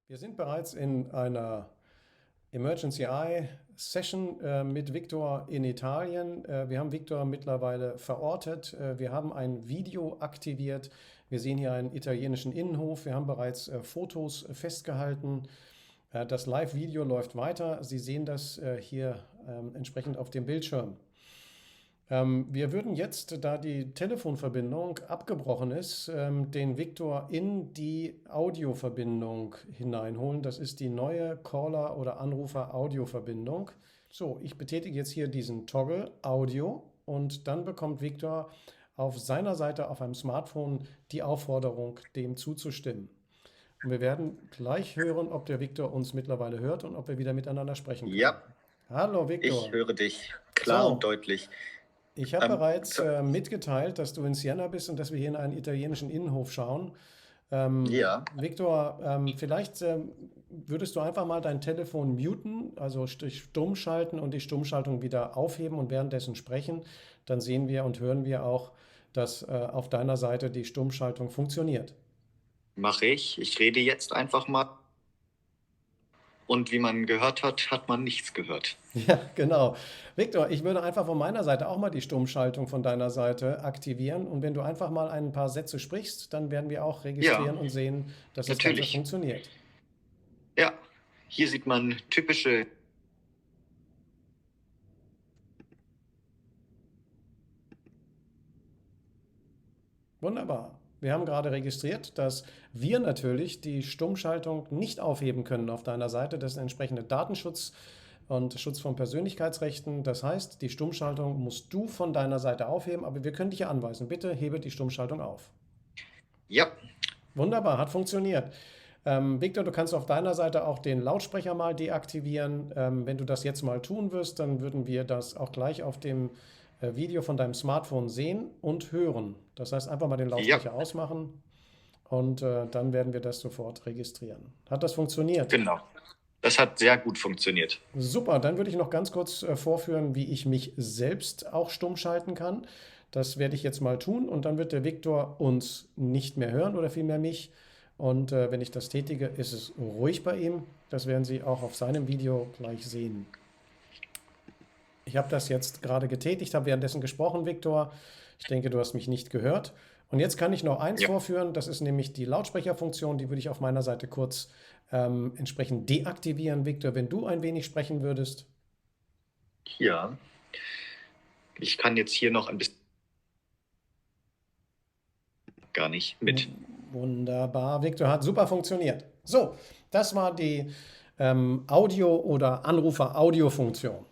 Wir sind bereits in einer Emergency Eye Session mit Victor in Italien. Wir haben Victor mittlerweile verortet. Wir haben ein Video aktiviert. Wir sehen hier einen italienischen Innenhof. Wir haben bereits Fotos festgehalten. Das Live-Video läuft weiter. Sie sehen das hier entsprechend auf dem Bildschirm. Wir würden jetzt, da die Telefonverbindung abgebrochen ist, den Viktor in die Audioverbindung hineinholen. Das ist die neue Caller- oder Anrufer-Audioverbindung. So, ich betätige jetzt hier diesen Toggle Audio und dann bekommt Viktor auf seiner Seite auf einem Smartphone die Aufforderung, dem zuzustimmen. Und wir werden gleich hören, ob der Viktor uns mittlerweile hört und ob wir wieder miteinander sprechen können. Ja, Hallo ich Viktor. höre dich klar und So, deutlich. ich habe Ähm, bereits zu, mitgeteilt, dass du in Siena bist und dass wir hier in einen italienischen Innenhof schauen. ja, Viktor, vielleicht würdest du einfach mal dein Telefon muten, also stumm schalten und die Stummschaltung wieder aufheben und währenddessen sprechen. Dann sehen wir und hören wir auch, dass auf deiner Seite die Stummschaltung funktioniert. mache ich. Ich rede jetzt einfach mal. Und wie man gehört hat, hat man nichts gehört. Ja, genau. Viktor, ich würde einfach von meiner Seite auch mal die Stummschaltung von deiner Seite aktivieren. Und wenn du einfach mal ein paar Sätze sprichst, dann werden wir auch Ja, registrieren und sehen, dass das Ganze natürlich. funktioniert. Ja, hier sieht man typische. Wunderbar. Wir haben gerade registriert, dass wir natürlich die Stummschaltung nicht aufheben können auf deiner Seite. Das ist ein entsprechender Datenschutz und Schutz von Persönlichkeitsrechten. Das heißt, die Stummschaltung musst du von deiner Seite aufheben, aber wir können dich hier anweisen. Bitte hebe die Stummschaltung auf. Ja, Wunderbar, hat funktioniert. Victor, du kannst auf deiner Seite auch den Lautsprecher mal deaktivieren. Wenn du das jetzt mal tun wirst, dann würden wir das auch gleich auf dem Video von deinem Smartphone sehen und hören. Das heißt, einfach mal den ja, Lautsprecher ausmachen und dann werden wir das sofort registrieren. Hat das funktioniert? genau. Das hat sehr gut funktioniert. Super, dann würde ich noch ganz kurz vorführen, wie ich mich selbst auch stumm schalten kann. Das werde ich jetzt mal tun und dann wird der Viktor uns nicht mehr hören oder vielmehr mich. Und wenn ich das tätige, ist es ruhig bei ihm. Das werden Sie auch auf seinem Video gleich sehen. Ich habe das jetzt gerade getätigt, habe währenddessen gesprochen, Viktor. Ich denke, du hast mich nicht gehört. Und jetzt kann ich noch eins Ja, vorführen, das ist nämlich die Lautsprecherfunktion, die würde ich auf meiner Seite kurz entsprechend deaktivieren. Viktor, wenn du ein wenig sprechen würdest. ja. Ich kann jetzt hier noch ein bisschen gar nicht mit. Wunderbar, Viktor, hat super funktioniert. So, das war die Audio- oder Anrufer-Audio-Funktion.